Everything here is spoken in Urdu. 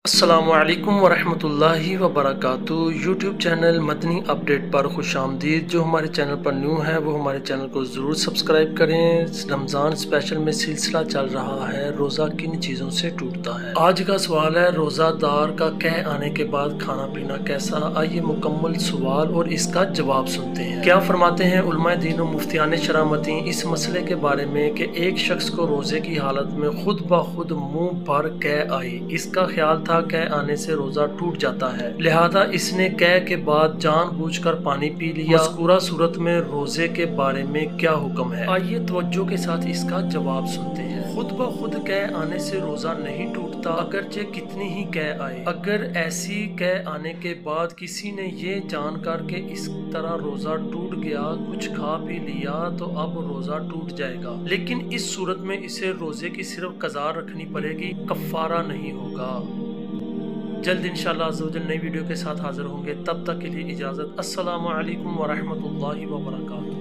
السلام علیکم ورحمۃ اللہ وبرکاتہ۔ یوٹیوب چینل مدنی اپڈیٹ پر خوش آمدید۔ جو ہمارے چینل پر نیو ہے وہ ہمارے چینل کو ضرور سبسکرائب کریں۔ رمضان اسپیشل میں سلسلہ چل رہا ہے روزہ کن چیزوں سے ٹوٹتا ہے۔ آج کا سوال ہے روزہ دار کا کہہ آنے کے بعد کھانا پینا کیسا؟ آئیے مکمل سوال اور اس کا جواب سنتے ہیں۔ کیا فرماتے ہیں علماء دین و مفتیان شرامتی اس مسئلے کے بارے میں کہ ایک شخص کو روزے کی حالت میں خود بخود منہ پر قے آئی، اس کا خیال تھا قے آنے سے روزہ ٹوٹ جاتا ہے، لہذا اس نے قے کے بعد جان بوجھ کر پانی پی لیا۔ مذکورہ صورت میں روزے کے بارے میں کیا حکم ہے؟ آئیے توجہ کے ساتھ اس کا جواب سنتے ہیں۔ خود بخود قے آنے سے روزہ نہیں ٹوٹتا، اگرچہ کتنی ہی قے آئے۔ اگر ایسی قے آنے کے بعد کسی نے یہ جان کر کے اس طرح روزہ ٹوٹ گیا کچھ کھا پی لیا تو اب روزہ ٹوٹ جائے گا، لیکن اس صورت میں اسے روزے کی صرف قضا رکھنی پڑے گی، کفارہ نہیں ہوگا۔ جلد انشاءاللہ عزوجل نئی ویڈیو کے ساتھ حاضر ہوں گے، تب تک کے لیے اجازت۔ السلام علیکم ورحمۃ اللہ وبرکاتہ۔